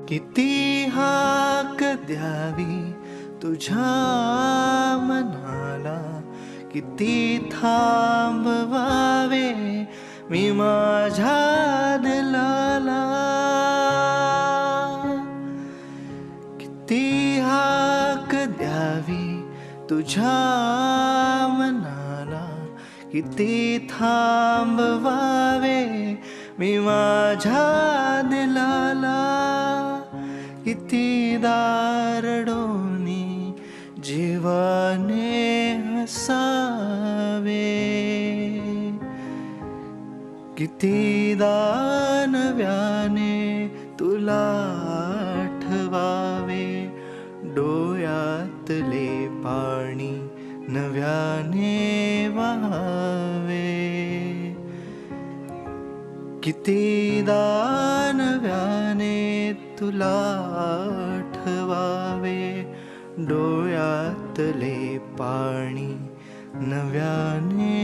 किती हाक द्यावी तुझ्या मनाला, किती थांबवावे मी माझ्या दिलाला. किती हाक द्यावी तुझ्या मनाला, किती थांबवावे मी माझ्या दिलाला. किती दारडोनी जीवाने हसावे, किती दानव्याने तुला आठवावे. डोळ्यातले पाणी नव्याने वहावे, किती दानव्याने तुला आठवावे. डोळ्यातले पाणी नव्याने